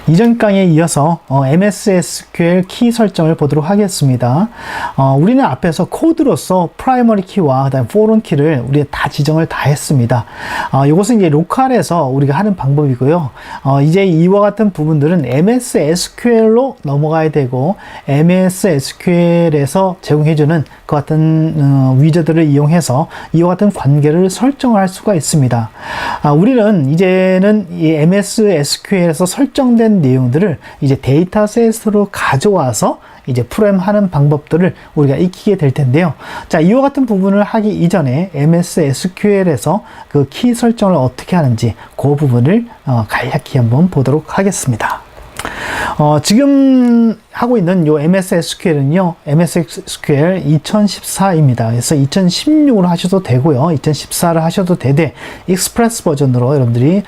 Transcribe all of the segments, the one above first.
이전 강의에 이어서 MS SQL 키 설정을 보도록 하겠습니다. 우리는 앞에서 코드로서 프라이머리 키와 그다음 포런 키를 우리가 다 지정을 다 했습니다. 이것은 이제 로컬에서 우리가 하는 방법이고요. 이제 이와 같은 부분들은 MS SQL로 넘어가야 되고 MS SQL에서 제공해주는 그 같은 위저들을 이용해서 이와 같은 관계를 설정할 수가 있습니다. 우리는 이제는 이 MS SQL에서 설정된 내용들을 이제 데이터셋으로 가져와서 이제 프로그램하는 방법들을 우리가 익히게 될 텐데요. 자, 이와 같은 부분을 하기 이전에 MS SQL에서 그 키 설정을 어떻게 하는지 그 부분을 간략히 한번 보도록 하겠습니다. 지금 하고 있는 요 MS SQL은요, MS SQL 2014입니다. 그래서 2016으로 하셔도 되고요, 2014를 하셔도 되되, 익스프레스 버전으로 여러분들이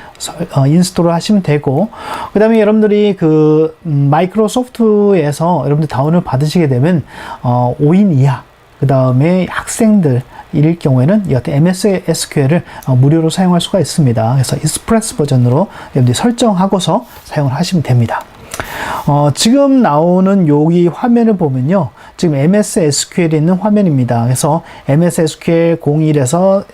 인스톨을 하시면 되고, 그 다음에 여러분들이 그 마이크로소프트에서 여러분들 다운을 받으시게 되면 5인 이하, 그 다음에 학생들 일 경우에는 이 같은 MS SQL을 무료로 사용할 수가 있습니다. 그래서 익스프레스 버전으로 여러분들이 설정하고서 사용을 하시면 됩니다. 지금 나오는 여기 화면을 보면요, 지금 MS SQL에 있는 화면입니다. 그래서 MS SQL 01에서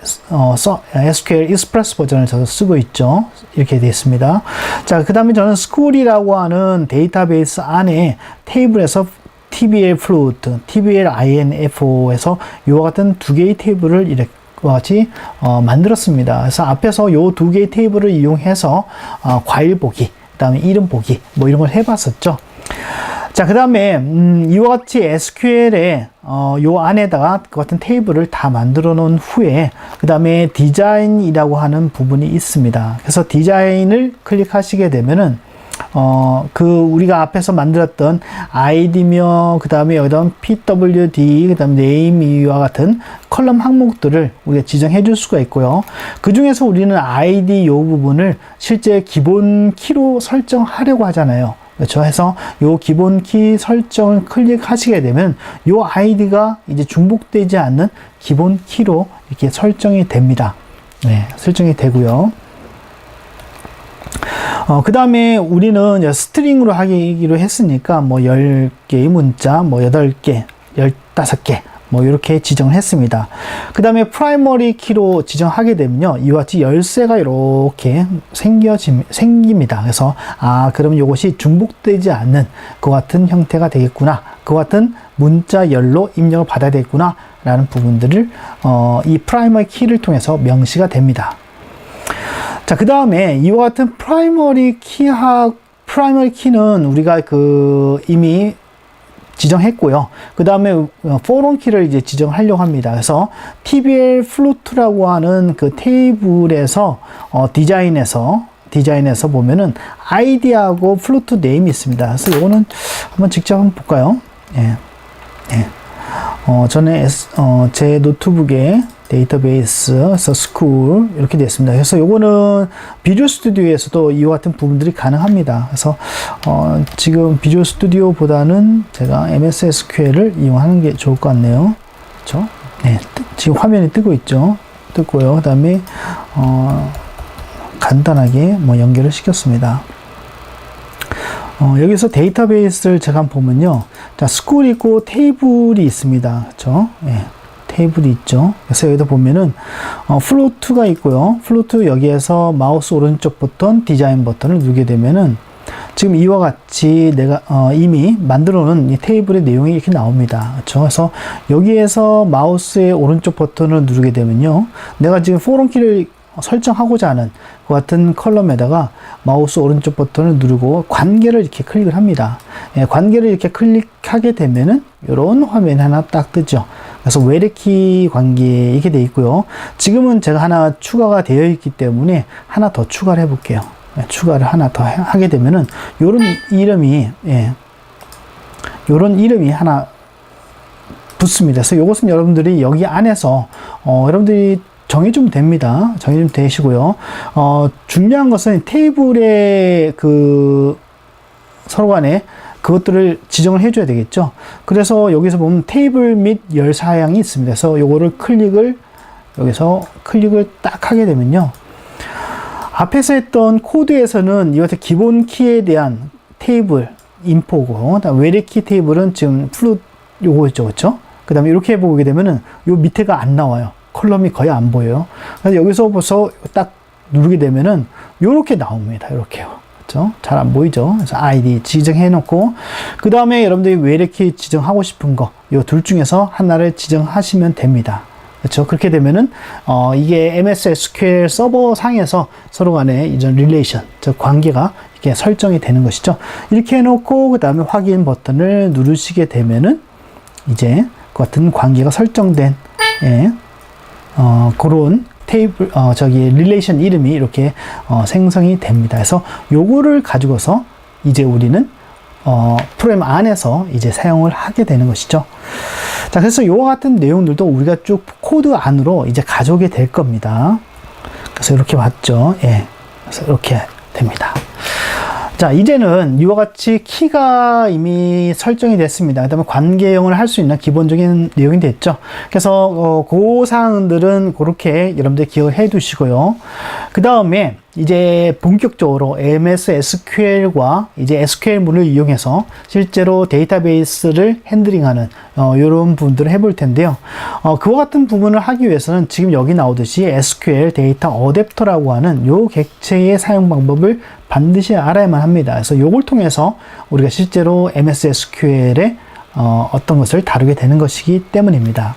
SQL 익스프레스 버전을 저도 쓰고 있죠. 이렇게 되어 있습니다. 자, 그 다음에 저는 스쿨이라고 하는 데이터베이스 안에 테이블에서 TBL 플루트, TBL INFO에서 이와 같은 두 개의 테이블을 이렇게 같이 만들었습니다. 그래서 앞에서 이 두 개의 테이블을 이용해서 과일 보기, 그 다음에 이름 보기, 뭐 이런 걸 해봤었죠. 자, 그 다음에 이와 같이 SQL에 요 안에다가 그 같은 테이블을 다 만들어 놓은 후에 그 다음에 디자인이라고 하는 부분이 있습니다. 그래서 디자인을 클릭하시게 되면은 우리가 앞에서 만들었던 아이디며, 그 다음에 여기다 PWD, 그 다음에 네임이와 같은 컬럼 항목들을 우리가 지정해 줄 수가 있고요. 그 중에서 우리는 아이디 요 부분을 실제 기본 키로 설정하려고 하잖아요. 그렇죠. 해서 요 기본 키 설정을 클릭하시게 되면 요 아이디가 이제 중복되지 않는 기본 키로 이렇게 설정이 됩니다. 네, 설정이 되고요. 그 다음에 우리는 스트링으로 하기로 했으니까 뭐 10개의 문자, 뭐 8개, 15개, 뭐 이렇게 지정을 했습니다. 그 다음에 프라이머리 키로 지정하게 되면요, 이와 같이 열쇠가 이렇게 생깁니다. 그래서 그럼 이것이 중복되지 않는 그 같은 형태가 되겠구나, 그 같은 문자 열로 입력을 받아야 되겠구나 라는 부분들을 이 프라이머리 키를 통해서 명시가 됩니다. 자, 그 다음에 이와 같은 프라이머리 키는 우리가 이미 지정했고요. 그 다음에 포런 키를 이제 지정하려고 합니다. 그래서 TBL 플루트라고 하는 그 테이블에서 디자인에서 보면은 아이디하고 플루트 네임이 있습니다. 그래서 이거는 한번 직접 한번 볼까요? 예. 예. 저는 제 노트북에 데이터베이스에서 스쿨 이렇게 되어 있습니다. 그래서 요거는 비주얼 스튜디오에서도 이와 같은 부분들이 가능합니다. 그래서 지금 비주얼 스튜디오보다는 제가 MS SQL을 이용하는 게 좋을 것 같네요. 그렇죠? 네, 지금 화면이 뜨고 있죠. 뜨고요. 그다음에 간단하게 뭐 연결을 시켰습니다. 여기서 데이터베이스를 제가 한번 보면요, 자, 스쿨이 있고 테이블이 있습니다. 그렇죠? 네. 테이블이 있죠. 그래서 여기다 보면은 플로트가 있고요. 플로트 여기에서 마우스 오른쪽 버튼, 디자인 버튼을 누르게 되면은 지금 이와 같이 내가 이미 만들어 놓은 이 테이블의 내용이 이렇게 나옵니다. 그렇죠? 그래서 여기에서 마우스의 오른쪽 버튼을 누르게 되면요, 내가 지금 포럼 키를 설정하고자 하는 그 같은 컬럼에다가 마우스 오른쪽 버튼을 누르고 관계를 이렇게 클릭을 합니다. 예, 관계를 이렇게 클릭하게 되면은 이런 화면이 하나 딱 뜨죠. 그래서 외래키 관계 이렇게 되어 있고요. 지금은 제가 하나 추가가 되어 있기 때문에 하나 더 추가를 해 볼게요. 예, 추가를 하나 더 하게 되면은 요런 이름이 하나 붙습니다. 그래서 이것은 여러분들이 여기 안에서 여러분들이 정해주면 됩니다. 정해주면 되시고요. 중요한 것은 테이블의 서로 간에 그것들을 지정을 해줘야 되겠죠. 그래서 여기서 보면 테이블 및 열 사양이 있습니다. 그래서 요거를 여기서 클릭을 딱 하게 되면요, 앞에서 했던 코드에서는 이것의 기본 키에 대한 테이블 인포고, 그다음 외래키 테이블은 지금 플룻 요거죠, 그렇죠? 그다음에 이렇게 보게 되면은 요 밑에가 안 나와요. 컬럼이 거의 안 보여요. 그래서 여기서 벌써 딱 누르게 되면은 요렇게 나옵니다. 요렇게요. 그렇죠? 잘 안 보이죠? 그래서 아이디 지정해 놓고, 그 다음에 여러분들이 외래키 지정하고 싶은 거, 요 둘 중에서 하나를 지정하시면 됩니다. 그렇죠? 그렇게 되면은 이게 MS SQL 서버 상에서 서로 간의 이전 릴레이션, 즉 관계가 이렇게 설정이 되는 것이죠. 이렇게 해놓고 그 다음에 확인 버튼을 누르시게 되면은 이제 그 같은 관계가 설정된 그런 테이블 릴레이션 이름이 이렇게 생성이 됩니다. 그래서 요거를 가지고서 이제 우리는 프로그램 안에서 이제 사용을 하게 되는 것이죠. 자, 그래서 이와 같은 내용들도 우리가 쭉 코드 안으로 이제 가져오게 될 겁니다. 그래서 이렇게 왔죠. 예. 그래서 이렇게 됩니다. 자, 이제는 이와 같이 키가 이미 설정이 됐습니다. 그 다음에 관계형을 할 수 있는 기본적인 내용이 됐죠. 그래서 그 사항들은 그렇게 여러분들 기억해 두시고요. 그 다음에 이제 본격적으로 MS SQL과 이제 SQL문을 이용해서 실제로 데이터베이스를 핸들링하는 이런 부분들을 해볼 텐데요. 그와 같은 부분을 하기 위해서는 지금 여기 나오듯이 SQL 데이터 어댑터라고 하는 요 객체의 사용 방법을 반드시 알아야만 합니다. 그래서 요걸 통해서 우리가 실제로 MS SQL의 어떤 것을 다루게 되는 것이기 때문입니다.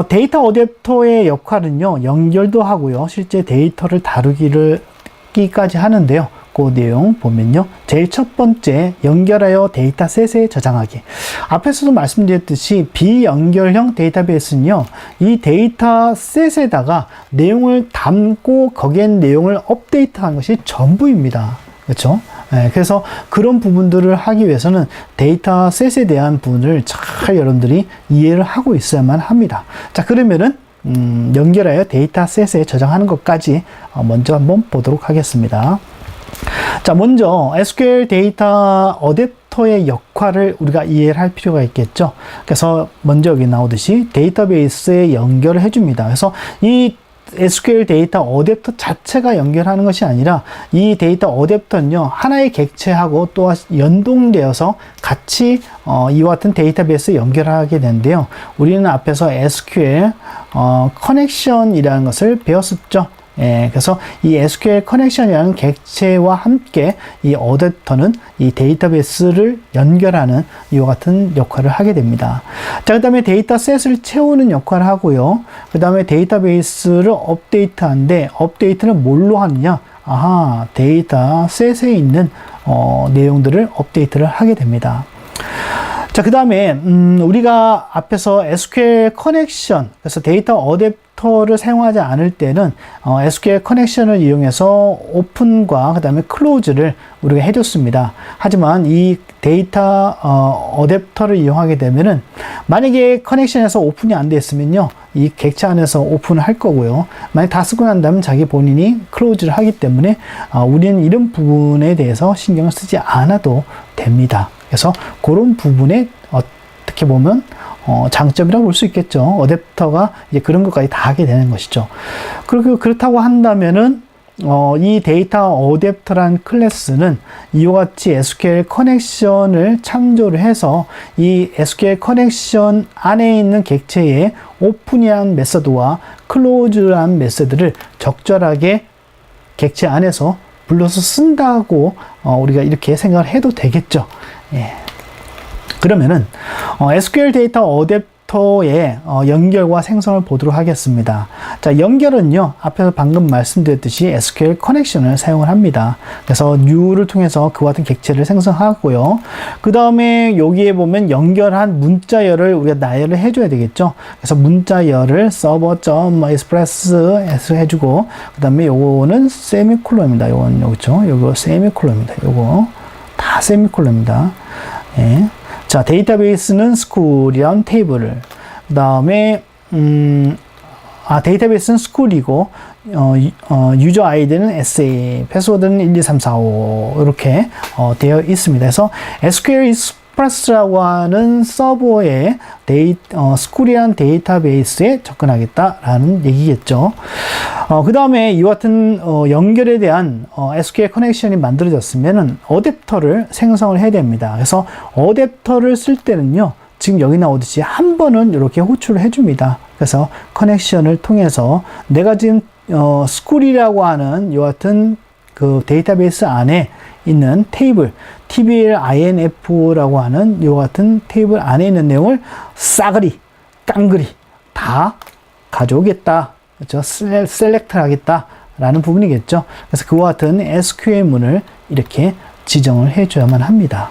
데이터 어댑터의 역할은요, 연결도 하고요, 실제 데이터를 다루기까지 하는데요. 그 내용 보면요, 제일 첫 번째, 연결하여 데이터셋에 저장하기. 앞에서도 말씀드렸듯이 비연결형 데이터베이스는요, 이 데이터셋에다가 내용을 담고 거기에 내용을 업데이트하는 것이 전부입니다. 그렇죠? 네, 그래서 그런 부분들을 하기 위해서는 데이터셋에 대한 부분을 잘 여러분들이 이해를 하고 있어야만 합니다. 자, 그러면은 연결하여 데이터셋에 저장하는 것까지 먼저 한번 보도록 하겠습니다. 자, 먼저 SQL 데이터 어댑터의 역할을 우리가 이해를 할 필요가 있겠죠. 그래서 먼저 여기 나오듯이 데이터베이스에 연결을 해줍니다. 그래서 이 SQL 데이터 어댑터 자체가 연결하는 것이 아니라 이 데이터 어댑터는요, 하나의 객체하고 또 연동되어서 같이 이와 같은 데이터베이스에 연결하게 되는데요. 우리는 앞에서 SQL 커넥션이라는 것을 배웠었죠. 예, 그래서 이 SQL 커넥션이라는 객체와 함께 이 어댑터는 이 데이터베이스를 연결하는 이와 같은 역할을 하게 됩니다. 자, 그 다음에 데이터셋을 채우는 역할을 하고요. 그 다음에 데이터베이스를 업데이트하는데, 업데이트는 뭘로 하느냐? 아하, 데이터셋에 있는 내용들을 업데이트를 하게 됩니다. 자, 그 다음에 우리가 앞에서 SQL 커넥션, 그래서 데이터 어댑터를 사용하지 않을 때는 SQL 커넥션을 이용해서 오픈과 그 다음에 클로즈를 우리가 해줬습니다. 하지만 이 데이터 어댑터를 이용하게 되면은, 만약에 커넥션에서 오픈이 안 됐으면요, 이 객체 안에서 오픈을 할 거고요. 만약 다 쓰고 난 다음에 자기 본인이 클로즈를 하기 때문에 우리는 이런 부분에 대해서 신경을 쓰지 않아도 됩니다. 그래서 그런 부분에 어떻게 보면 장점이라고 볼 수 있겠죠. 어댑터가 이제 그런 것까지 다 하게 되는 것이죠. 그리고 그렇다고 한다면은 이 데이터 어댑터란 클래스는 이와 같이 SQL 커넥션을 참조를 해서 이 SQL 커넥션 안에 있는 객체의 오픈이란 메서드와 클로즈란 메서드를 적절하게 객체 안에서 불러서 쓴다고 우리가 이렇게 생각을 해도 되겠죠. 예. 그러면은 SQL 데이터 어댑터의 연결과 생성을 보도록 하겠습니다. 자, 연결은요, 앞에서 방금 말씀드렸듯이 SQL 커넥션을 사용을 합니다. 그래서 new를 통해서 그와 같은 객체를 생성하고요. 그 다음에 여기에 보면 연결한 문자열을 우리가 나열을 해줘야 되겠죠. 그래서 문자열을 server.express 해주고, 그 다음에 요거는 세미콜론입니다. 요건 요거죠. 요거 세미콜론입니다. 요거 다 세미콜론입니다. 예. 자, 데이터베이스는 school이란 테이블을, 그 다음에 데이터베이스는 school이고 유저 아이디는 SA, 패스워드는 12345 이렇게 되어 있습니다. 그래서 SQL 익스프레스라고 하는 서버의 스쿠리한 데이터베이스에 접근하겠다라는 얘기겠죠. 그 다음에 이와 같은 연결에 대한 SQL 커넥션이 만들어졌으면 어댑터를 생성을 해야 됩니다. 그래서 어댑터를 쓸 때는요, 지금 여기 나오듯이 한 번은 이렇게 호출을 해줍니다. 그래서 커넥션을 통해서 내가 지금 스쿨이라고 하는 이와 같은 그 데이터베이스 안에 있는 테이블 TBL INF라고 하는 이와 같은 테이블 안에 있는 내용을 싸그리 깡그리 다 가져오겠다, 그렇죠? 셀렉트를 하겠다 라는 부분이겠죠. 그래서 그와 같은 SQL문을 이렇게 지정을 해줘야만 합니다.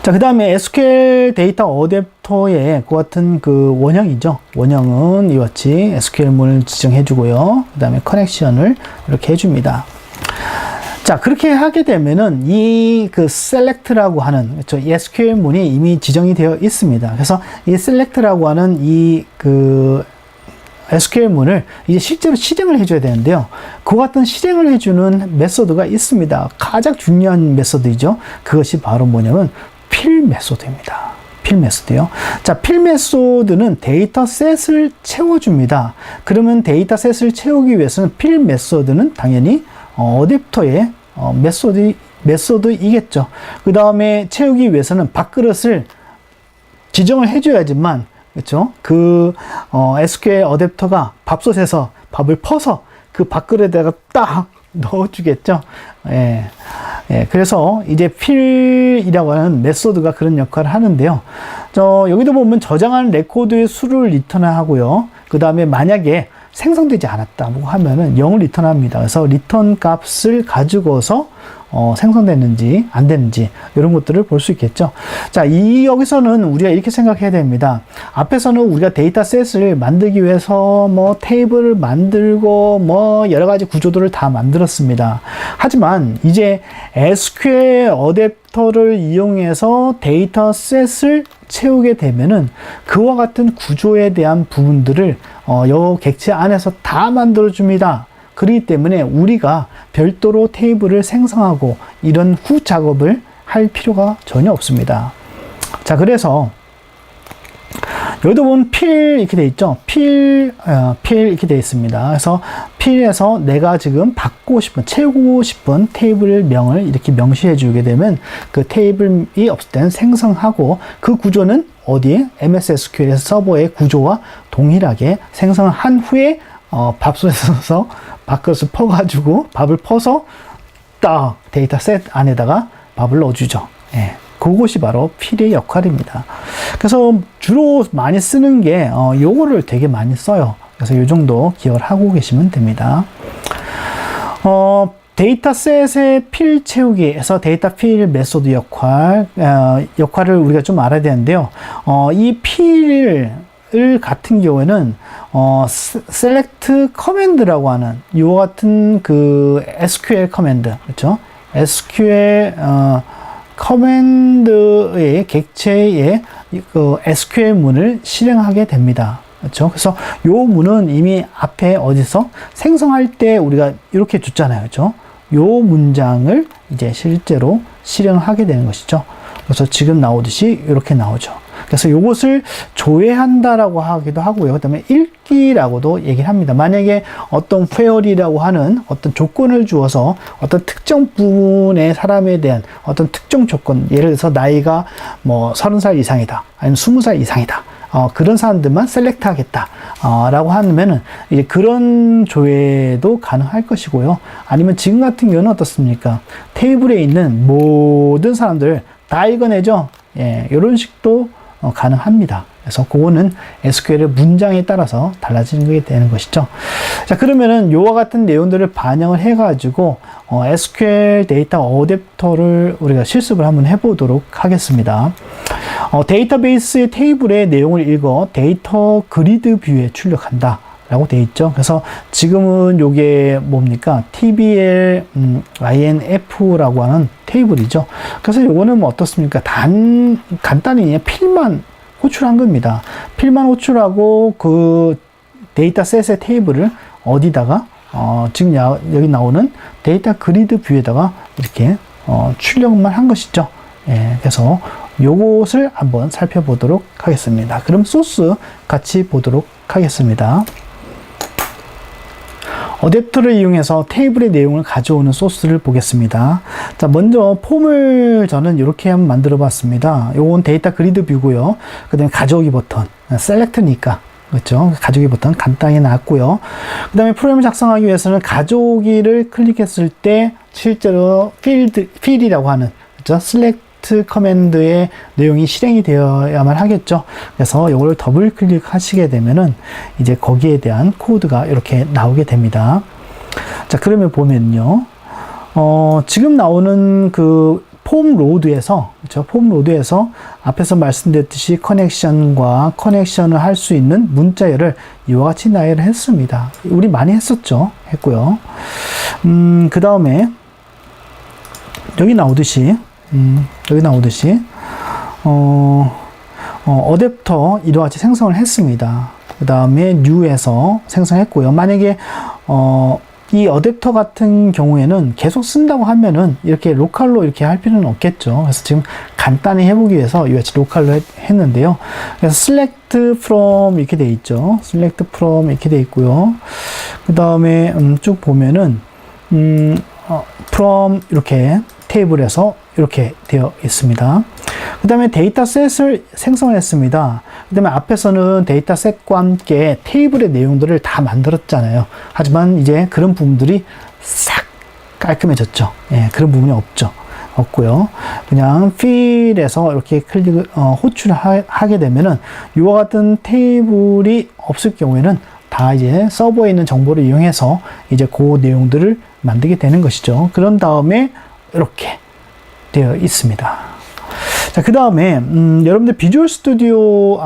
자, 그 다음에 SQL 데이터 어댑터의 그 같은 그 원형이죠. 원형은 이와 같이 SQL문을 지정해 주고요. 그 다음에 커넥션을 이렇게 해줍니다. 자, 그렇게 하게 되면은 이 그 select라고 하는, 그렇죠, SQL문이 이미 지정이 되어 있습니다. 그래서 이 select라고 하는 이 그 SQL문을 이제 실제로 실행을 해줘야 되는데요. 그 같은 실행을 해주는 메소드가 있습니다. 가장 중요한 메소드이죠. 그것이 바로 뭐냐면 fill 메소드입니다. fill 메소드요. 자, fill 메소드는 데이터셋을 채워줍니다. 그러면 데이터셋을 채우기 위해서는 fill 메소드는 당연히 어댑터의 메소드이겠죠. 그 다음에 채우기 위해서는 밥그릇을 지정을 해줘야지만, 그렇죠? 그 SQL 어댑터가 밥솥에서 밥을 퍼서 그 밥그릇에다가 딱 넣어주겠죠. 예. 예, 그래서 이제 fill이라고 하는 메소드가 그런 역할을 하는데요. 여기도 보면 저장한 레코드의 수를 리턴하고요. 그 다음에 만약에 생성되지 않았다고 하면은 0을 리턴합니다. 그래서 리턴 값을 가지고서 생성됐는지 안 됐는지 이런 것들을 볼 수 있겠죠. 자, 여기서는 우리가 이렇게 생각해야 됩니다. 앞에서는 우리가 데이터셋을 만들기 위해서 뭐 테이블을 만들고 뭐 여러 가지 구조들을 다 만들었습니다. 하지만 이제 SQL 어댑터를 이용해서 데이터셋을 채우게 되면은 그와 같은 구조에 대한 부분들을 요 객체 안에서 다 만들어 줍니다. 그렇기 때문에 우리가 별도로 테이블을 생성하고 이런 후 작업을 할 필요가 전혀 없습니다. 자, 그래서 여기도 보면 fill 이렇게 되어 있죠. fill 이렇게 되어 있습니다. 그래서 fill에서 내가 지금 받고 싶은, 채우고 싶은 테이블 명을 이렇게 명시해 주게 되면 그 테이블이 없을 때는 생성하고 그 구조는 어디에? MS SQL 서버의 구조와 동일하게 생성을 한 후에 밥솥에서 밥그릇을 퍼가지고 밥을 퍼서 딱 데이터셋 안에다가 밥을 넣어주죠. 예, 그것이 바로 fill의 역할입니다. 그래서 주로 많이 쓰는 게 요거를 되게 많이 써요. 그래서 요 정도 기억을 하고 계시면 됩니다. 데이터셋의 fill 채우기에서 데이터 fill 메소드 역할을 우리가 좀 알아야 되는데요. 이 fill 같은 경우에는 select command라고 하는 이와 같은 그 SQL 커맨드, 그렇죠? SQL 커맨드의 객체의 그 SQL 문을 실행하게 됩니다. 그렇죠? 그래서 요 문은 이미 앞에 어디서 생성할 때 우리가 이렇게 줬잖아요. 그렇죠? 요 문장을 이제 실제로 실행하게 되는 것이죠. 그래서 지금 나오듯이 이렇게 나오죠. 그래서 이것을 조회한다라고 하기도 하고요. 그 다음에 읽기라고도 얘기를 합니다. 만약에 어떤 query라고 하는 어떤 조건을 주어서 어떤 특정 부분의 사람에 대한 어떤 특정 조건, 예를 들어서 나이가 뭐 30살 이상이다, 아니면 20살 이상이다, 그런 사람들만 셀렉트 하겠다, 라고 하면은 이제 그런 조회도 가능할 것이고요. 아니면 지금 같은 경우는 어떻습니까? 테이블에 있는 모든 사람들 다 읽어내죠. 예, 이런 식도 가능합니다. 그래서 그거는 SQL의 문장에 따라서 달라지는 게 되는 것이죠. 자, 그러면은 요와 같은 내용들을 반영을 해가지고 SQL 데이터 어댑터를 우리가 실습을 한번 해보도록 하겠습니다. 데이터베이스의 테이블의 내용을 읽어 데이터 그리드 뷰에 출력한다 라고 되어 있죠. 그래서 지금은 요게 뭡니까? TBL INF라고 하는 테이블이죠. 그래서 요거는 뭐 어떻습니까? 간단히 그냥 필만 호출한 겁니다. 필만 호출하고 그 데이터셋의 테이블을 어디다가 지금 여기 나오는 데이터 그리드 뷰에다가 이렇게 출력만 한 것이죠. 예, 그래서 요것을 한번 살펴보도록 하겠습니다. 그럼 소스 같이 보도록 하겠습니다. 어댑터를 이용해서 테이블의 내용을 가져오는 소스를 보겠습니다. 자, 먼저 폼을 저는 이렇게 한번 만들어 봤습니다. 요건 데이터 그리드 뷰고요. 그 다음에 가져오기 버튼, 셀렉트니까. 그렇죠. 가져오기 버튼 간단히 나왔고요. 그 다음에 프로그램을 작성하기 위해서는 가져오기를 클릭했을 때 실제로 필이라고 하는, 그렇죠. select 커맨드의 내용이 실행이 되어야만 하겠죠. 그래서 이걸 더블 클릭하시게 되면은 이제 거기에 대한 코드가 이렇게 나오게 됩니다. 자, 그러면 보면요. 지금 나오는 그 폼 로드에서, 그렇죠? 폼 로드에서 앞에서 말씀드렸듯이 커넥션과 커넥션을 할 수 있는 문자열을 이와 같이 나열을 했습니다. 우리 많이 했었죠. 했고요. 그 다음에 여기 나오듯이 어댑터 이와 같이 생성을 했습니다. 그 다음에 new에서 생성했고요. 만약에 이 어댑터 같은 경우에는 계속 쓴다고 하면은 이렇게 로컬로 이렇게 할 필요는 없겠죠. 그래서 지금 간단히 해보기 위해서 이와 같이 로컬로 했는데요. 그래서 select from 이렇게 돼 있죠. select from 이렇게 돼 있고요. 그 다음에 쭉 보면은 from 이렇게 테이블에서 이렇게 되어 있습니다. 그 다음에 데이터셋을 생성했습니다. 그 다음에 앞에서는 데이터셋과 함께 테이블의 내용들을 다 만들었잖아요. 하지만 이제 그런 부분들이 싹 깔끔해졌죠. 예, 그런 부분이 없고요. 그냥 필에서 이렇게 호출을 하게 되면은 이와 같은 테이블이 없을 경우에는 다 이제 서버에 있는 정보를 이용해서 이제 그 내용들을 만들게 되는 것이죠. 그런 다음에 이렇게 되어 있습니다. 자, 그 다음에 여러분들 비주얼 스튜디오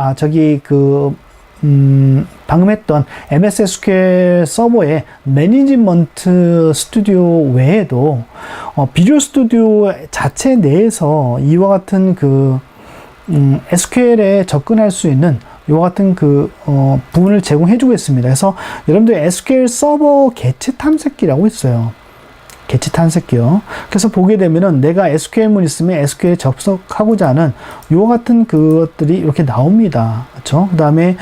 방금 했던 MS SQL 서버의 매니지먼트 스튜디오 외에도 비주얼 스튜디오 자체 내에서 이와 같은 SQL에 접근할 수 있는 이와 같은 부분을 제공해 주고 있습니다. 그래서 여러분들 SQL 서버 개체 탐색기라고 있어요. 개체 탐색기요. 그래서 보게 되면은 내가 SQL문 있으면 SQL에 접속하고자 하는 이와 같은 것들이 이렇게 나옵니다. 그렇죠? 그 다음에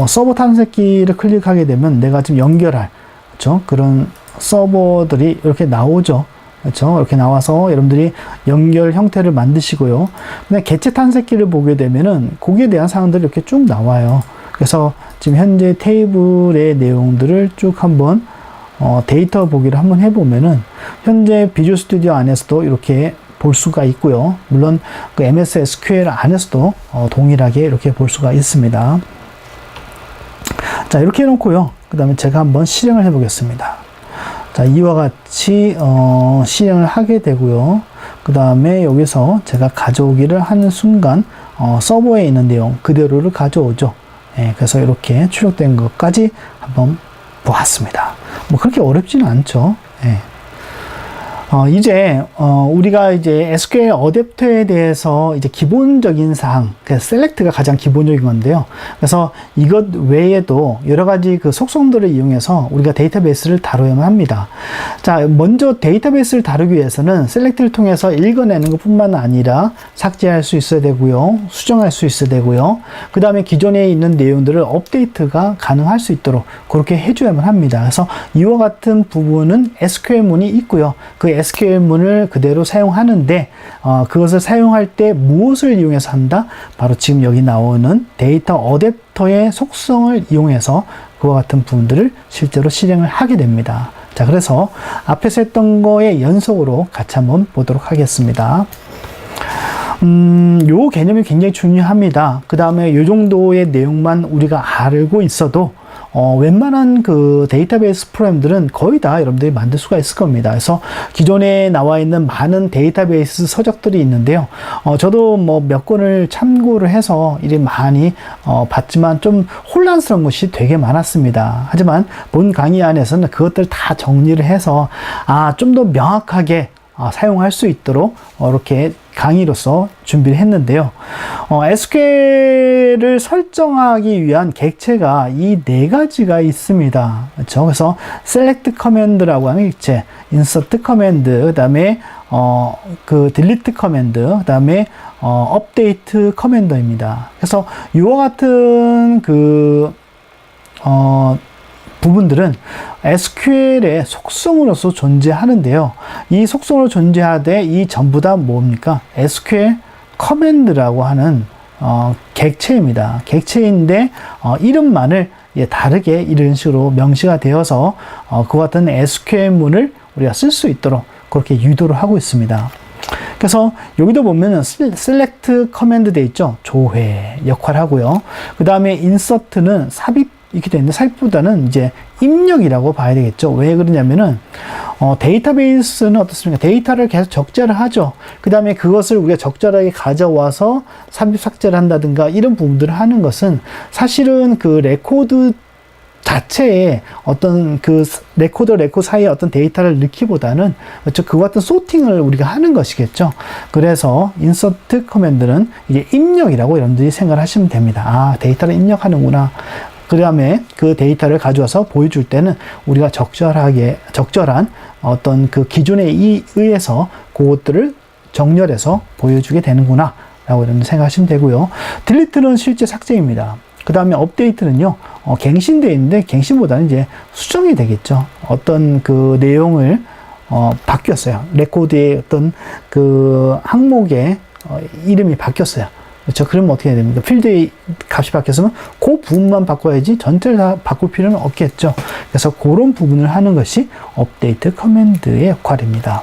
서버 탐색기를 클릭하게 되면 내가 지금 연결할, 그렇죠? 그런 서버들이 이렇게 나오죠. 그렇죠? 이렇게 나와서 여러분들이 연결 형태를 만드시고요. 근데 개체 탐색기를 보게 되면은 거기에 대한 사항들이 이렇게 쭉 나와요. 그래서 지금 현재 테이블의 내용들을 쭉 한번 데이터 보기를 한번 해보면은 현재 비주얼 스튜디오 안에서도 이렇게 볼 수가 있고요. 물론 그 MS SQL 안에서도 동일하게 이렇게 볼 수가 있습니다. 자, 이렇게 해놓고요. 그 다음에 제가 한번 실행을 해보겠습니다. 자, 이와 같이 실행을 하게 되고요. 그 다음에 여기서 제가 가져오기를 하는 순간 서버에 있는 내용 그대로를 가져오죠. 예, 그래서 이렇게 출력된 것까지 한번 보았습니다. 뭐 그렇게 어렵지는 않죠. 예. 이제 우리가 이제 SQL 어댑터에 대해서 이제 기본적인 사항, 셀렉트가 가장 기본적인 건데요. 그래서 이것 외에도 여러 가지 속성들을 이용해서 우리가 데이터베이스를 다뤄야만 합니다. 자, 먼저 데이터베이스를 다루기 위해서는 셀렉트를 통해서 읽어내는 것뿐만 아니라 삭제할 수 있어야 되고요, 수정할 수 있어야 되고요. 그 다음에 기존에 있는 내용들을 업데이트가 가능할 수 있도록 그렇게 해줘야만 합니다. 그래서 이와 같은 부분은 SQL문이 있고요. 그 SQL문을 그대로 사용하는데 그것을 사용할 때 무엇을 이용해서 한다? 바로 지금 여기 나오는 데이터 어댑터의 속성을 이용해서 그와 같은 부분들을 실제로 실행을 하게 됩니다. 자, 그래서 앞에서 했던 거의 연속으로 같이 한번 보도록 하겠습니다. 요 개념이 굉장히 중요합니다. 그 다음에 요 정도의 내용만 우리가 알고 있어도 웬만한 데이터베이스 프로그램들은 거의 다 여러분들이 만들 수가 있을 겁니다. 그래서 기존에 나와 있는 많은 데이터베이스 서적들이 있는데요. 저도 뭐 몇 권을 참고를 해서 이리 많이 봤지만 좀 혼란스러운 것이 되게 많았습니다. 하지만 본 강의 안에서는 그것들 다 정리를 해서 좀 더 명확하게 사용할 수 있도록 이렇게 강의로서 준비를 했는데요. SQL을 설정하기 위한 객체가 이 네 가지가 있습니다. 그렇죠? 그래서 select command라고 하는 객체, insert command, 그 다음에 delete command, 그 다음에 update commander입니다. 그래서 이와 같은 부분들은 SQL의 속성으로서 존재하는데요. 이 속성으로 존재하되 이 전부 다 뭡니까? SQL 커맨드라고 하는 객체입니다. 객체인데 이름만을 다르게 이런 식으로 명시가 되어서 그와 같은 SQL문을 우리가 쓸 수 있도록 그렇게 유도를 하고 있습니다. 그래서 여기도 보면은 select command 돼 있죠. 조회 역할을 하고요. 그 다음에 insert는 삽입 이렇게 되는데 삽입보다는 이제 입력이라고 봐야 되겠죠. 왜 그러냐면은 데이터베이스는 어떻습니까? 데이터를 계속 적재를 하죠. 그 다음에 그것을 우리가 적절하게 가져와서 삽입 삭제를 한다든가 이런 부분들을 하는 것은 사실은 그 레코드 자체에 어떤 레코드 사이에 어떤 데이터를 넣기보다는 그렇죠. 그와 같은 소팅을 우리가 하는 것이겠죠. 그래서 insert command는 이게 입력이라고 여러분들이 생각을 하시면 됩니다. 아, 데이터를 입력하는구나. 그 다음에 그 데이터를 가져와서 보여줄 때는 우리가 적절한 어떤 그 기준에 의해서 그것들을 정렬해서 보여주게 되는구나 라고 여러분들 생각하시면 되고요. 딜리트는 실제 삭제입니다. 그 다음에 업데이트는요, 갱신되어 있는데 갱신보다는 이제 수정이 되겠죠. 어떤 그 내용을 바뀌었어요. 레코드의 어떤 그 항목의 이름이 바뀌었어요. 그렇죠. 그러면 어떻게 해야 됩니까? 필드의 값이 바뀌었으면 그 부분만 바꿔야지 전체를 다 바꿀 필요는 없겠죠. 그래서 그런 부분을 하는 것이 업데이트 커맨드의 역할입니다.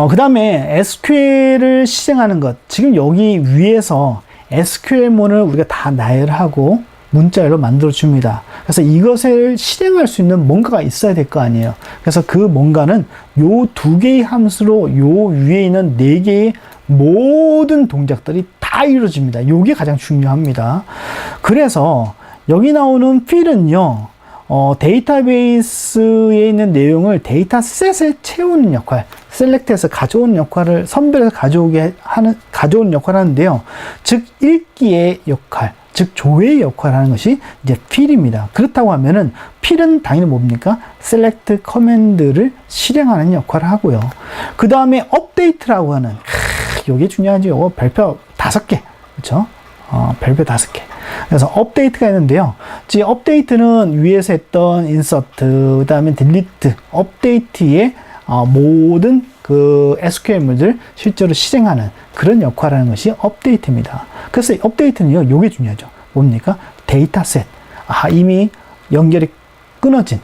그 다음에 SQL을 실행하는 것. 지금 여기 위에서 SQL문을 우리가 다 나열하고 문자열로 만들어 줍니다. 그래서 이것을 실행할 수 있는 뭔가가 있어야 될 거 아니에요. 그래서 그 뭔가는 요 두 개의 함수로 요 위에 있는 네 개의 모든 동작들이 다 이루어집니다. 요게 가장 중요합니다. 그래서 여기 나오는 fill은요, 데이터베이스에 있는 내용을 데이터셋에 채우는 역할, 셀렉트해서 가져오는 역할을, 선별해서 가져오는 역할을 하는데요. 즉, 읽기의 역할, 즉, 조회의 역할을 하는 것이 이제 fill입니다. 그렇다고 하면은, fill은 당연히 뭡니까? select command를 실행하는 역할을 하고요. 그 다음에 update라고 하는, 요게 중요하죠. 요거 별표 5개. 그렇죠? 별표 5개. 그래서 업데이트가 있는데요. 지 업데이트는 위에서 했던 insert, 그 다음에 delete, 업데이트의 모든 그 SQL물들 실제로 실행하는 그런 역할을 하는 것이 업데이트입니다. 그래서 업데이트는요, 요게 중요하죠. 뭡니까? 데이터셋. 이미 연결이 끊어진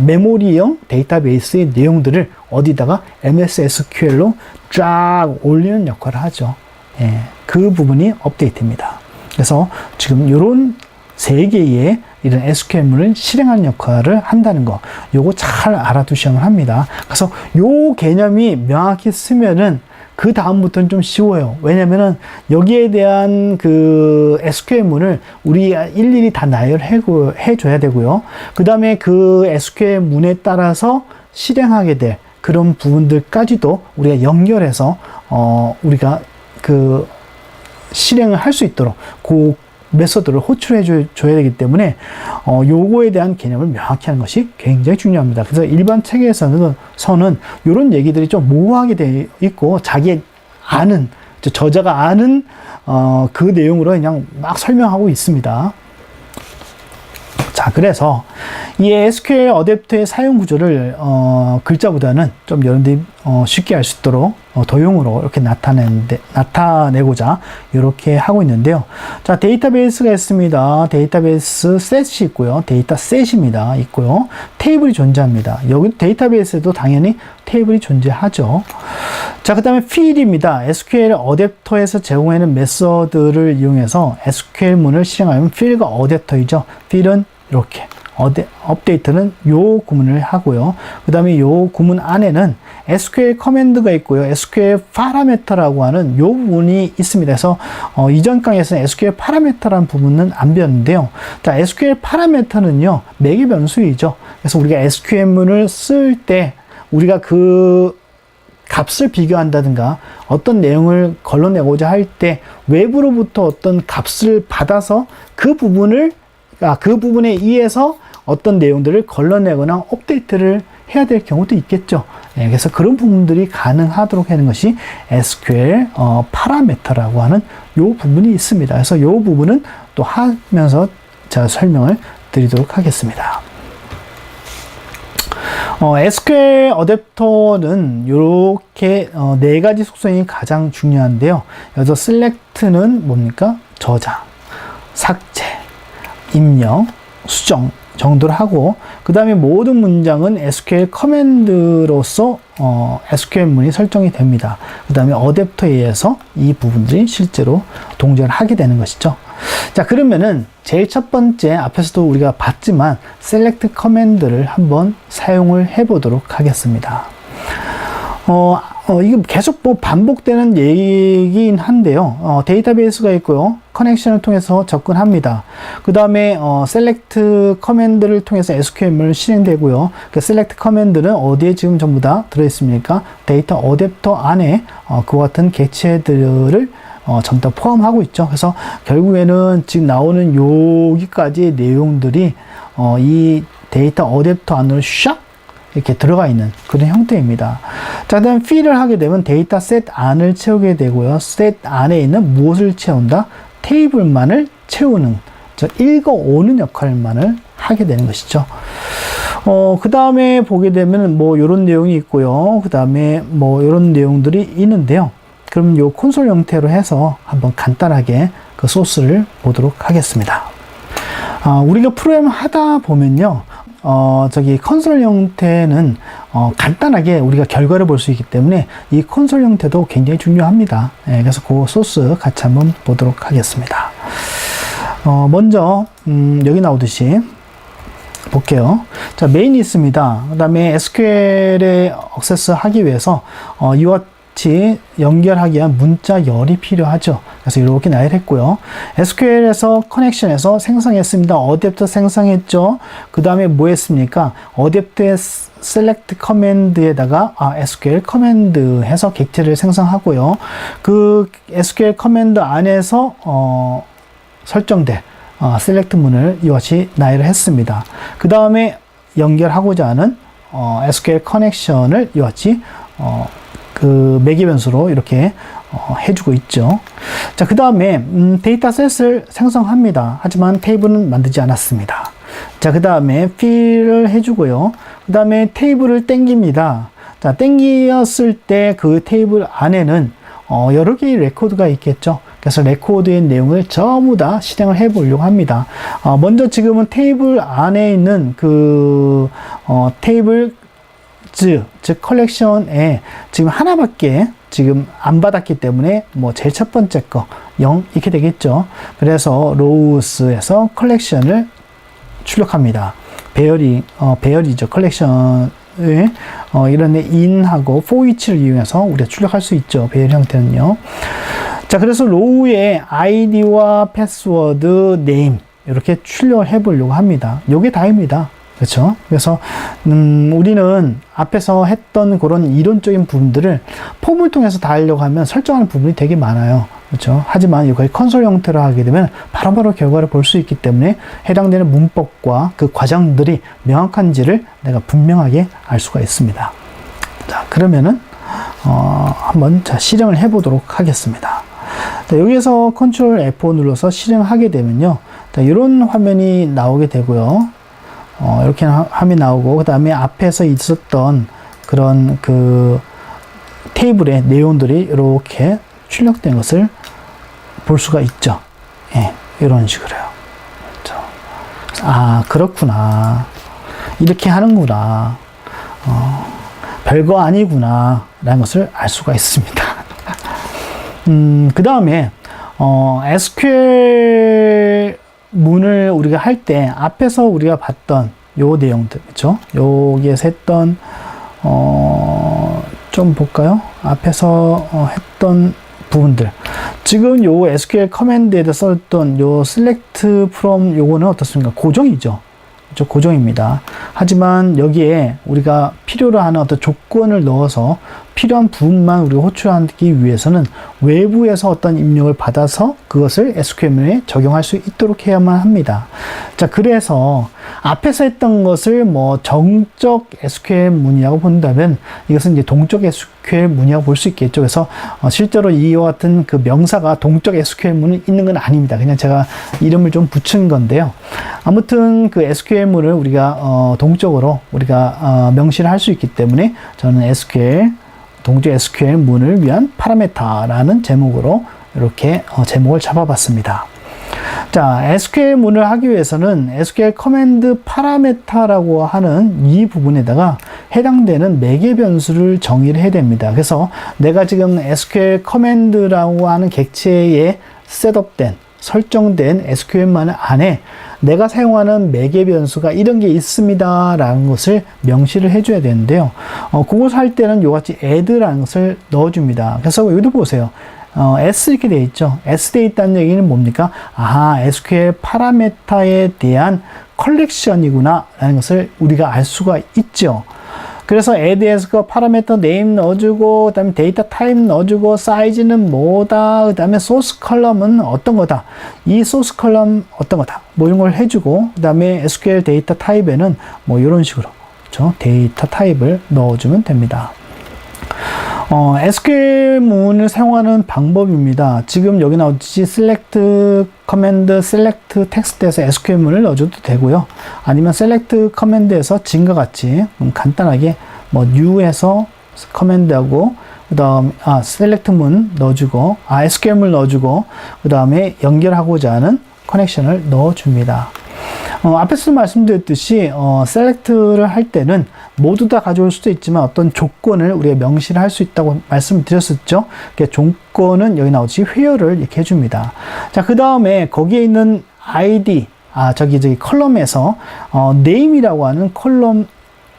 메모리형 데이터베이스의 내용들을 어디다가 MS SQL로 쫙 올리는 역할을 하죠. 예, 그 부분이 업데이트입니다. 그래서 지금 이런 3개의 이런 SQL문을 실행하는 역할을 한다는 거, 요거 잘 알아두셔야만 합니다. 그래서 요 개념이 명확히 쓰면은 그 다음부터는 좀 쉬워요. 왜냐면은 여기에 대한 그 SQL문을 우리 일일이 다 나열해줘야 되고요. 그 다음에 그 SQL문에 따라서 실행하게 될 그런 부분들까지도 우리가 연결해서 우리가 그 실행을 할 수 있도록 그 메소드를 호출해 줘야 되기 때문에 요거에 대한 개념을 명확히 하는 것이 굉장히 중요합니다. 그래서 일반 책에서는 이런 얘기들이 좀 모호하게 되어 있고 자기 아는 저자가 아는 그 내용으로 그냥 막 설명하고 있습니다. 자, 그래서 이 SQL 어댑터의 사용 구조를 글자보다는 좀 여러분들이 쉽게 알 수 있도록 도형으로 이렇게 나타내고자 이렇게 하고 있는데요. 자, 데이터베이스가 있습니다. 데이터베이스 셋이 있고요. 데이터 셋입니다. 있고요. 테이블이 존재합니다. 여기 데이터베이스에도 당연히 테이블이 존재하죠. 자, 그 다음에 fill입니다. SQL 어댑터에서 제공하는 메서드를 이용해서 SQL문을 실행하면 fill가 어댑터이죠. fill은 이렇게 업데이트는 요 구문을 하고요. 그 다음에 요 구문 안에는 SQL 커맨드가 있고요. SQL 파라미터라고 하는 요 부분이 있습니다. 그래서 이전 강의에서는 SQL 파라미터라는 부분은 안 배웠는데요. 자, SQL 파라미터는요, 매개 변수이죠. 그래서 우리가 SQL문을 쓸 때 우리가 그 값을 비교한다든가 어떤 내용을 걸러내고자 할 때 외부로부터 어떤 값을 받아서 그 부분에 의해서 어떤 내용들을 걸러내거나 업데이트를 해야 될 경우도 있겠죠. 예, 그래서 그런 부분들이 가능하도록 하는 것이 SQL 파라미터라고 하는 요 부분이 있습니다. 그래서 요 부분은 또 하면서 제가 설명을 드리도록 하겠습니다. SQL 어댑터는 이렇게 네 가지 속성이 가장 중요한데요. 여기서 select는 뭡니까? 저장, 삭제, 입력, 수정 정도를 하고, 그 다음에 모든 문장은 SQL 커맨드로서 SQL 문이 설정이 됩니다. 그 다음에 어댑터에 의해서 이 부분들이 실제로 동작을 하게 되는 것이죠. 자, 그러면은 제일 첫 번째, 앞에서도 우리가 봤지만 select 커맨드를 한번 사용을 해 보도록 하겠습니다. 이거 계속 뭐 반복되는 얘기긴 한데요. 데이터베이스가 있고요. 커넥션을 통해서 접근합니다. 그 다음에 select 커맨드를 통해서 SQL을 실행되고요. 그 select 커맨드는 어디에 지금 전부 다 들어있습니까? 데이터 어댑터 안에 그와 같은 객체들을 전부 다 포함하고 있죠. 그래서 결국에는 지금 나오는 여기까지의 내용들이 이 데이터 어댑터 안으로 샥 이렇게 들어가 있는 그런 형태입니다. 자, 그다음 fill을 하게 되면 데이터 셋 안을 채우게 되고요. 셋 안에 있는 무엇을 채운다? 테이블만을 채우는, 읽어오는 역할만을 하게 되는 것이죠. 그 다음에 보게 되면 뭐 이런 내용이 있고요. 그 다음에 뭐 이런 내용들이 있는데요. 그럼 요 콘솔 형태로 해서 한번 간단하게 그 소스를 보도록 하겠습니다. 우리가 프로그램 하다 보면요. 콘솔 형태는 간단하게 우리가 결과를 볼 수 있기 때문에 이 콘솔 형태도 굉장히 중요합니다. 예, 그래서 그 소스 같이 한번 보도록 하겠습니다. 먼저 여기 나오듯이 볼게요. 자, 메인이 있습니다. 그 다음에 SQL에 액세스 하기 위해서 이와 같이 연결하기 위한 문자열이 필요하죠. 그래서 이렇게 나열했고요. SQL에서 커넥션에서 생성했습니다. 어댑터 생성했죠. 그 다음에 뭐 했습니까? 어댑터의 select 커맨드에다가 SQL 커맨드 해서 객체를 생성하고요. 그 SQL 커맨드 안에서 설정된 select 문을 이와 같이 나열을 했습니다. 그 다음에 연결하고자 하는 SQL 커넥션을 이와 같이 그 매개 변수로 이렇게 해주고 있죠. 자, 그 다음에 데이터셋을 생성합니다. 하지만 테이블은 만들지 않았습니다. 자, 그 다음에 fill을 해주고요. 그 다음에 테이블을 땡깁니다. 자, 땡겼을 때 그 테이블 안에는 여러 개의 레코드가 있겠죠. 그래서 레코드의 내용을 전부 다 실행을 해 보려고 합니다. 먼저 지금은 테이블 안에 있는 그 테이블 즉 컬렉션에 지금 하나밖에 지금 안 받았기 때문에 뭐 제일 첫 번째 거 0 이렇게 되겠죠. 그래서 로우스에서 컬렉션을 출력합니다. 배열이죠. 컬렉션을 이런 in하고 for each를 이용해서 우리가 출력할 수 있죠. 배열 형태는요. 자, 그래서 로우의 id와 패스워드, 네임 이렇게 출력을 해 보려고 합니다. 요게 다입니다. 그렇죠? 그래서 우리는 앞에서 했던 그런 이론적인 부분들을 폼을 통해서 다 하려고 하면 설정하는 부분이 되게 많아요. 그렇죠? 하지만 이걸 컨솔 형태로 하게 되면 바로바로 결과를 볼 수 있기 때문에 해당되는 문법과 그 과정들이 명확한지를 내가 분명하게 알 수가 있습니다. 자, 그러면은 한번 실행을 해 보도록 하겠습니다. 자, 여기에서 컨트롤 F5 눌러서 실행하게 되면요. 자, 이런 화면이 나오게 되고요. 이렇게 화면이 나오고, 그 다음에 앞에서 있었던 그런 그 테이블의 내용들이 이렇게 출력된 것을 볼 수가 있죠. 예, 이런 식으로요. 그렇죠? 그렇구나. 이렇게 하는구나. 별거 아니구나. 라는 것을 알 수가 있습니다. 그 다음에, SQL 문을 우리가 할 때 앞에서 우리가 봤던 요 내용들, 그렇죠? 여기에서 했던 좀 볼까요? 앞에서 했던 부분들. 지금 요 SQL 커맨드에다 썼던 요 select from 요거는 어떻습니까? 고정이죠. 그렇죠? 고정입니다. 하지만 여기에 우리가 필요로 하는 어떤 조건을 넣어서 필요한 부분만 우리가 호출하기 위해서는 외부에서 어떤 입력을 받아서 그것을 SQL문에 적용할 수 있도록 해야만 합니다. 자, 그래서 앞에서 했던 것을 뭐 정적 SQL문이라고 본다면 이것은 이제 동적 SQL문이라고 볼 수 있겠죠. 그래서 실제로 이와 같은 그 명사가 동적 SQL문이 있는 건 아닙니다. 그냥 제가 이름을 좀 붙인 건데요. 아무튼 그 SQL문을 우리가 동적으로 우리가 명시를 할 수 있기 때문에 저는 동적 SQL문을 위한 파라메타라는 제목으로 이렇게 제목을 잡아봤습니다. 자, SQL문을 하기 위해서는 SQL 커맨드 파라메타라고 하는 이 부분에다가 해당되는 매개 변수를 정의를 해야 됩니다. 그래서 내가 지금 SQL 커맨드라고 하는 객체에 셋업된 설정된 SQL문 안에 내가 사용하는 매개 변수가 이런 게 있습니다 라는 것을 명시를 해줘야 되는데요. 그것을 할 때는 이같이 add라는 것을 넣어줍니다. 그래서 여기도 보세요. S 이렇게 되어 있죠. S 되어 있다는 얘기는 뭡니까? SQL 파라메타에 대한 컬렉션이구나 라는 것을 우리가 알 수가 있죠. 그래서 add에서 그 파라미터 네임 넣어주고, 그 다음에 데이터 타입 넣어주고, 사이즈는 뭐다, 그 다음에 소스 컬럼은 어떤 거다, 이 소스 컬럼 어떤 거다, 뭐 이런 걸 해주고, 그 다음에 SQL 데이터 타입에는 뭐 이런 식으로, 그렇죠? 데이터 타입을 넣어주면 됩니다. SQL문을 사용하는 방법입니다. 지금 여기 나오듯이 select command, select text에서 SQL문을 넣어줘도 되고요. 아니면 select command에서 지금과 같이 간단하게 뭐 new에서 command하고 그 다음 select문 넣어주고 SQL문 넣어주고 그 다음에 연결하고자 하는 커넥션을 넣어줍니다. 앞에서 말씀드렸듯이 select를 할 때는 모두 다 가져올 수도 있지만 어떤 조건을 우리가 명시를 할 수 있다고 말씀드렸었죠. 조건은 여기 나오듯이 where를 이렇게 해줍니다. 자, 그 다음에 거기에 있는 id, 저기 컬럼에서 name이라고 하는 컬럼이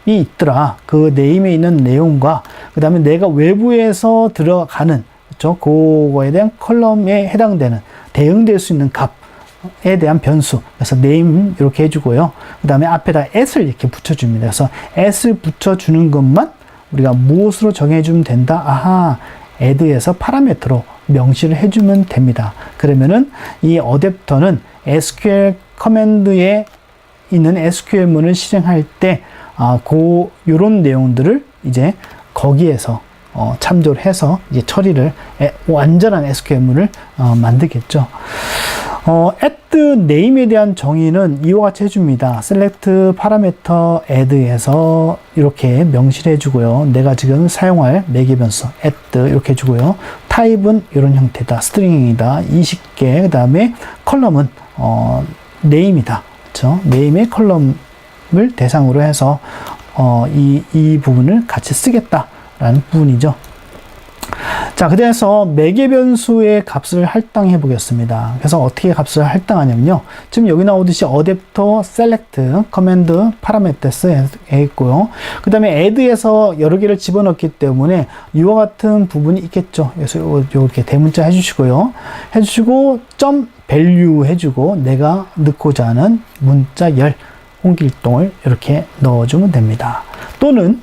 있더라. 그 name에 있는 내용과 그 다음에 내가 외부에서 들어가는, 그렇죠? 그거에 대한 컬럼에 해당되는 대응될 수 있는 값에 대한 변수. 그래서 name 이렇게 해주고요. 그 다음에 앞에다 s를 이렇게 붙여줍니다. 그래서 s를 붙여주는 것만 우리가 무엇으로 정해주면 된다? add에서 파라미터로 명시를 해주면 됩니다. 그러면은 이 어댑터는 SQL 커맨드에 있는 SQL문을 실행할 때 요런 내용들을 이제 거기에서 참조를 해서 이제 처리를 완전한 SQL문을 만들겠죠. add name에 대한 정의는 이와 같이 해줍니다. select parameter add에서 이렇게 명시를 해주고요. 내가 지금 사용할 매개 변수 add 이렇게 해주고요. 타입은 이런 형태다. 스트링이다. 20개. 그 다음에 컬럼은 name이다. 그렇죠? name의 컬럼을 대상으로 해서 이 부분을 같이 쓰겠다라는 부분이죠. 자, 그래서 매개 변수의 값을 할당해 보겠습니다. 그래서 어떻게 값을 할당하냐면요. 지금 여기 나오듯이 어댑터 select command parameters에 있고요. 그 다음에 add에서 여러 개를 집어넣기 때문에 이와 같은 부분이 있겠죠. 그래서 이렇게 대문자 해주시고요. 해주시고 .value 해주고 내가 넣고자 하는 문자 열 홍길동을 이렇게 넣어주면 됩니다. 또는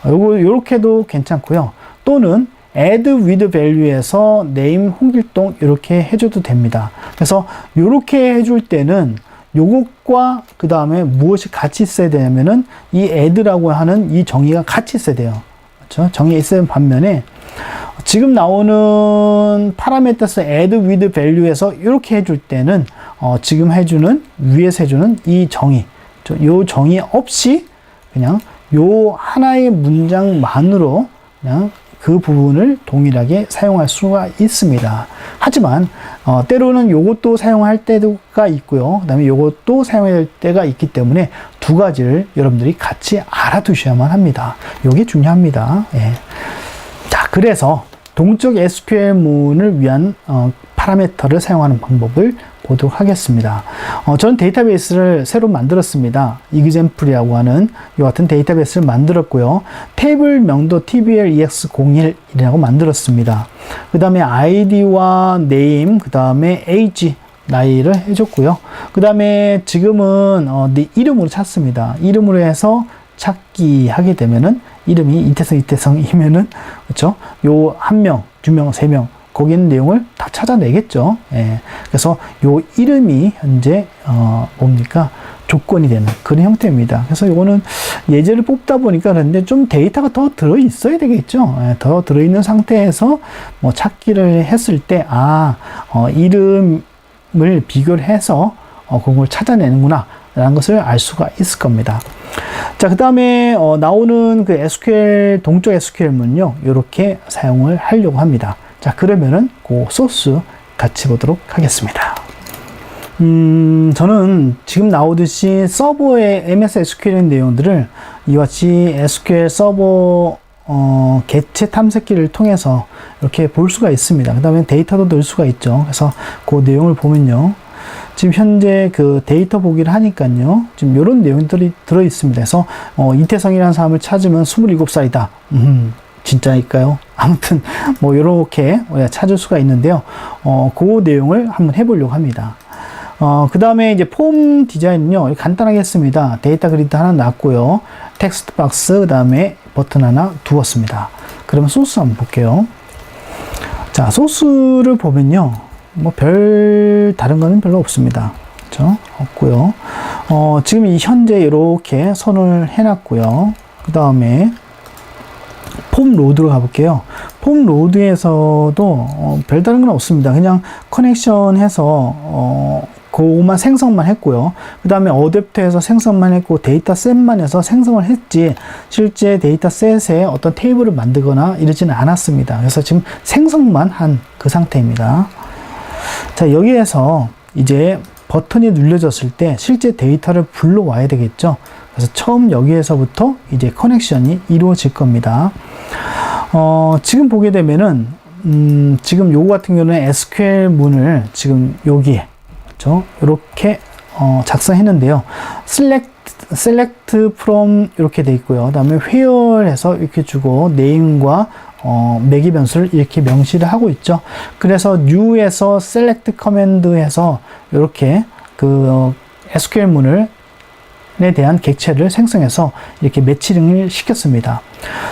요렇게도 괜찮고요. 또는 add with value에서 name 홍길동 이렇게 해줘도 됩니다. 그래서 이렇게 해줄 때는 요것과 그 다음에 무엇이 같이 있어야 되냐면은 이 add라고 하는 이 정의가 같이 있어야 돼요. 그렇죠? 정의가 있어야 하는 반면에 지금 나오는 parameters add with value에서 이렇게 해줄 때는 지금 해주는 위에서 해주는 이 정의, 요 정의 없이 그냥 요 하나의 문장만으로 그냥 그 부분을 동일하게 사용할 수가 있습니다. 하지만 때로는 요것도 사용할 때가 있고요. 그 다음에 요것도 사용해야 될 때가 있기 때문에 두 가지를 여러분들이 같이 알아두셔야만 합니다. 요게 중요합니다. 예. 자, 그래서 동적 SQL문을 위한 파라미터를 사용하는 방법을 보도록 하겠습니다. 저는 데이터베이스를 새로 만들었습니다. example 하는 이 같은 데이터베이스를 만들었고요. 테이블명도 tbl-ex01이라고 만들었습니다. 그 다음에 id와 name, 그 다음에 age, 나이를 해줬고요. 그 다음에 지금은 네 이름으로 찾습니다. 이름으로 해서 찾기 하게 되면은 이름이 이태성이면은, 그렇죠? 요 한 명, 두 명, 세 명, 거기 있는 내용을 다 찾아내겠죠. 예. 그래서 요 이름이 현재, 뭡니까? 조건이 되는 그런 형태입니다. 그래서 이거는 예제를 뽑다 보니까 그런데 좀 데이터가 더 들어 있어야 되겠죠. 예, 더 들어 있는 상태에서 뭐 찾기를 했을 때, 이름을 비교를 해서, 그걸 찾아내는구나. 라는 것을 알 수가 있을 겁니다. 자, 그 다음에, 나오는 그 SQL, 동적 SQL문요, 이렇게 사용을 하려고 합니다. 자, 그러면은 그 소스 같이 보도록 하겠습니다. 저는 지금 나오듯이 서버의 MS SQL 내용들을 이와 같이 SQL 서버 개체 탐색기를 통해서 이렇게 볼 수가 있습니다. 그 다음에 데이터도 넣을 수가 있죠. 그래서 그 내용을 보면요. 지금 현재 그 데이터 보기를 하니까요. 지금 이런 내용들이 들어 있습니다. 그래서 이태성이라는 사람을 찾으면 27살이다. 진짜일까요? 아무튼 뭐 이렇게 찾을 수가 있는데요. 그 내용을 한번 해보려고 합니다. 그 다음에 이제 폼 디자인은요, 간단하게 했습니다. 데이터 그리드 하나 놨고요. 텍스트 박스, 그 다음에 버튼 하나 두었습니다. 그러면 소스 한번 볼게요. 자, 소스를 보면요, 뭐 다른 거는 별로 없습니다. 그렇죠? 없고요. 지금 이 현재 이렇게 선을 해놨고요. 그 다음에 폼 로드로 가볼게요. 폼 로드에서도 별다른 건 없습니다. 그냥 커넥션 해서 그것만 생성만 했고요. 그 다음에 어댑터에서 생성만 했고 데이터셋만 해서 생성을 했지 실제 데이터셋에 어떤 테이블을 만들거나 이러지는 않았습니다. 그래서 지금 생성만 한 그 상태입니다. 자, 여기에서 이제 버튼이 눌려졌을 때 실제 데이터를 불러와야 되겠죠. 그래서 처음 여기에서부터 이제 커넥션이 이루어질 겁니다. 지금 보게 되면은 지금 요거 같은 경우는 SQL 문을 지금 여기에 그렇죠? 이렇게 작성했는데요. select from 이렇게 돼 있고요. 그다음에 where에서 이렇게 주고 name과 매기 변수를 이렇게 명시를 하고 있죠. 그래서 new에서 select command에서 이렇게 그 SQL 문을 에 대한 객체를 생성해서 이렇게 매치링을 시켰습니다.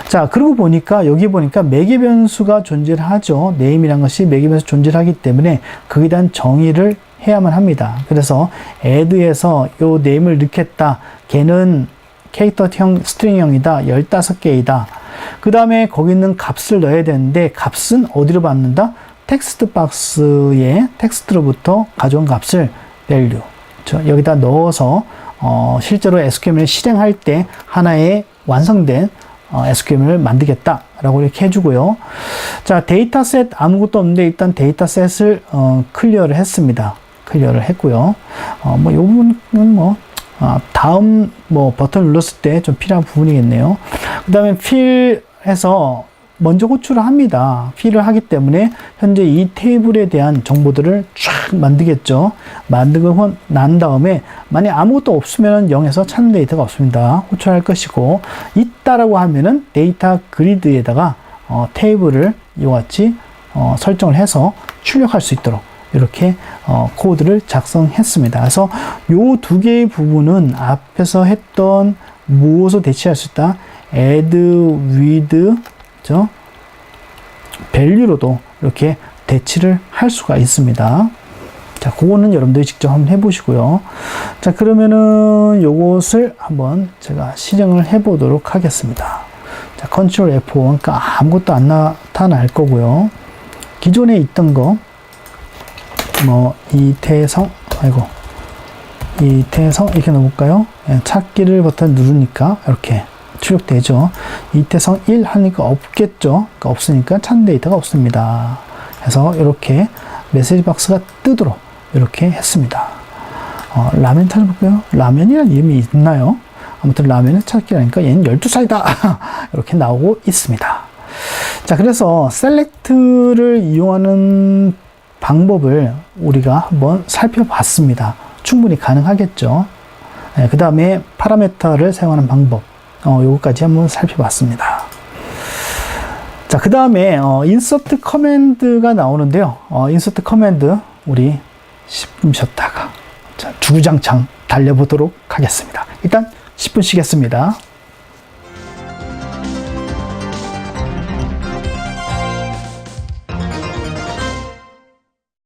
자, 그러고 보니까 여기 보니까 매개 변수가 존재를 하죠. name이란 것이 매개 변수 존재를 하기 때문에 거기에 대한 정의를 해야만 합니다. 그래서 add에서 요 name을 넣겠다. 걔는 캐릭터형 스트링형이다. 15개이다. 그 다음에 거기 있는 값을 넣어야 되는데 값은 어디로 받는다? 텍스트 박스에 텍스트로부터 가져온 값을 value 여기다 넣어서 실제로 SQL을 실행할 때 하나의 완성된 SQL을 만들겠다라고 이렇게 해주고요. 자, 데이터셋 아무것도 없는데 일단 데이터셋을 클리어를 했습니다. 클리어를 했고요. 뭐, 요 부분은 다음 버튼 눌렀을 때 좀 필요한 부분이겠네요. 그 다음에 필해서 먼저 호출을 합니다. 필을 하기 때문에 현재 이 테이블에 대한 정보들을 쫙 만들겠죠. 만들고 난 다음에 만약 아무것도 없으면 0에서 찾는 데이터가 없습니다. 호출할 것이고 있다라고 하면은 데이터 그리드에다가 테이블을 이와 같이 설정을 해서 출력할 수 있도록 이렇게 코드를 작성했습니다. 그래서 요 두 개의 부분은 앞에서 했던 무엇을 대체할 수 있다? add, with, value로도 이렇게 대치를 할 수가 있습니다. 자, 그거는 여러분들이 직접 한번 해보시고요. 자, 그러면은 요것을 한번 제가 실행을 해보도록 하겠습니다. 자, Ctrl F1, 그러니까 아무것도 안 나타날 거고요. 기존에 있던 거, 이태성 이렇게 넣어볼까요? 예, 찾기를 버튼 누르니까 이렇게 출력되죠. 이태성 1 하니까 없겠죠. 그러니까 없으니까 찾는 데이터가 없습니다. 그래서 이렇게 메시지 박스가 뜨도록 이렇게 했습니다. 라면 찾아볼까요? 라면이라는 이름이 있나요? 아무튼 라면을 찾기라니까 얘는 12살이다. 이렇게 나오고 있습니다. 자, 그래서 셀렉트를 이용하는 방법을 우리가 한번 살펴봤습니다. 충분히 가능하겠죠. 네, 그 다음에 파라메터를 사용하는 방법, 요거까지 한번 살펴봤습니다. 자, 그 다음에 인서트 커맨드가 나오는데요. 인서트 커맨드 우리 10분 쉬었다가 자, 주구장창 달려보도록 하겠습니다. 일단 10분 쉬겠습니다.